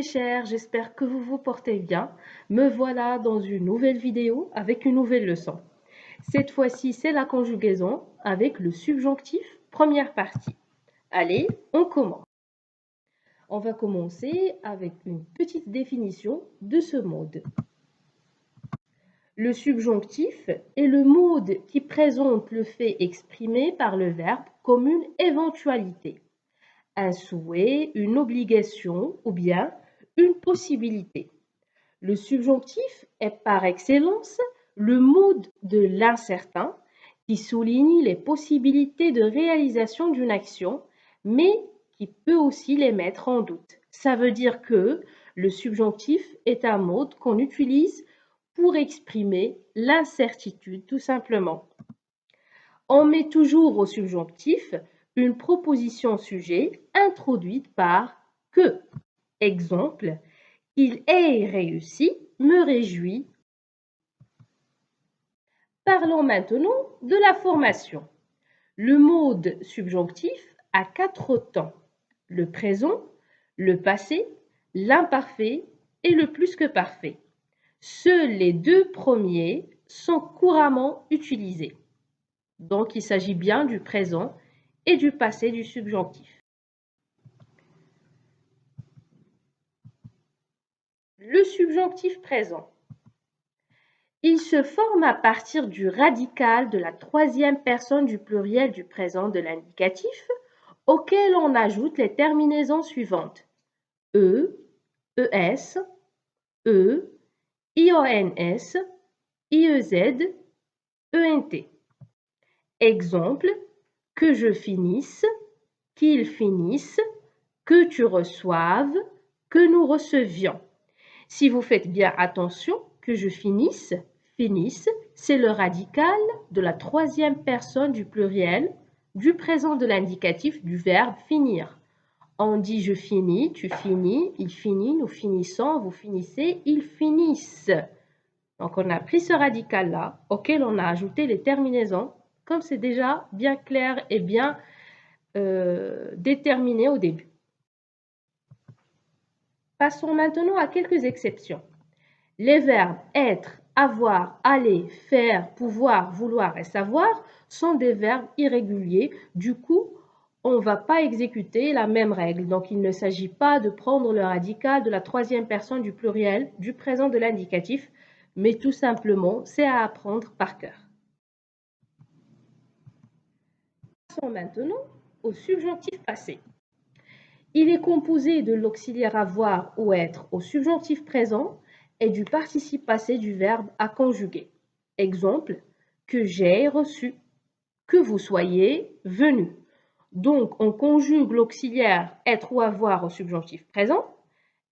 chers, j'espère que vous vous portez bien. Me voilà dans une nouvelle vidéo avec une nouvelle leçon. Cette fois-ci, c'est la conjugaison avec le subjonctif, première partie. Allez, on commence. On va commencer avec une petite définition de ce mode. Le subjonctif est le mode qui présente le fait exprimé par le verbe comme une éventualité, un souhait, une obligation ou bien une possibilité. Le subjonctif est par excellence le mode de l'incertain qui souligne les possibilités de réalisation d'une action, mais qui peut aussi les mettre en doute. Ça veut dire que le subjonctif est un mode qu'on utilise pour exprimer l'incertitude, tout simplement. On met toujours au subjonctif une proposition sujet introduite par que. Exemple, il ait réussi me réjouit. Parlons maintenant de la formation. Le mode subjonctif a 4 temps, le présent, le passé, l'imparfait et le plus que parfait. Seuls les 2 premiers sont couramment utilisés. Donc, il s'agit bien du présent et du passé du subjonctif. Le subjonctif présent. Il se forme à partir du radical de la 3e personne du pluriel du présent de l'indicatif, auquel on ajoute les terminaisons suivantes. E, ES, E, IONS, IEZ, ENT. Exemple, que je finisse, qu'il finisse, que tu reçoives, que nous recevions. Si vous faites bien attention, que je finisse, c'est le radical de la 3e personne du pluriel du présent de l'indicatif du verbe finir. On dit je finis, tu finis, il finit, nous finissons, vous finissez, ils finissent. Donc on a pris ce radical-là auquel on a ajouté les terminaisons, comme c'est déjà bien clair et bien déterminé au début. Passons maintenant à quelques exceptions. Les verbes être, avoir, aller, faire, pouvoir, vouloir et savoir sont des verbes irréguliers. Du coup, on ne va pas exécuter la même règle. Donc, il ne s'agit pas de prendre le radical de la 3e personne du pluriel du présent de l'indicatif, mais tout simplement, c'est à apprendre par cœur. Passons maintenant au subjonctif passé. Il est composé de l'auxiliaire avoir ou être au subjonctif présent et du participe passé du verbe à conjuguer. Exemple, que j'ai reçu, que vous soyez venu. Donc, on conjugue l'auxiliaire être ou avoir au subjonctif présent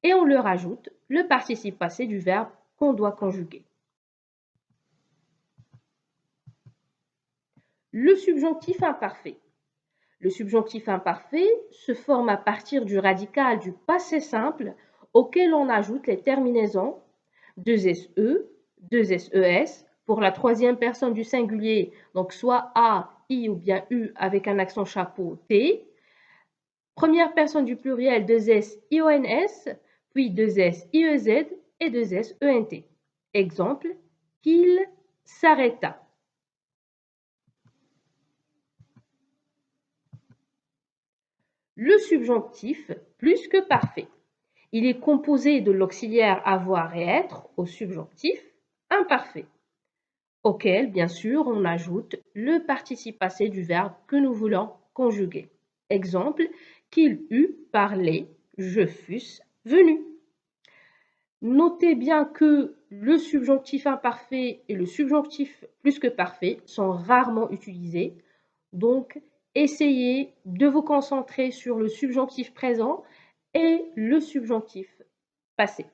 et on leur ajoute le participe passé du verbe qu'on doit conjuguer. Le subjonctif imparfait. Le subjonctif imparfait se forme à partir du radical du passé simple auquel on ajoute les terminaisons 2SE, 2SES pour la 3e personne du singulier, donc soit A, I ou bien U avec un accent chapeau T. Première personne du pluriel 2S IONS, puis 2S IEZ et 2S ENT. Exemple, qu'il s'arrêta. Le subjonctif plus que parfait. Il est composé de l'auxiliaire avoir et être au subjonctif imparfait, auquel, bien sûr, on ajoute le participe passé du verbe que nous voulons conjuguer. Exemple, qu'il eût parlé, je fusse venu. Notez bien que le subjonctif imparfait et le subjonctif plus que parfait sont rarement utilisés. Donc, essayez de vous concentrer sur le subjonctif présent et le subjonctif passé.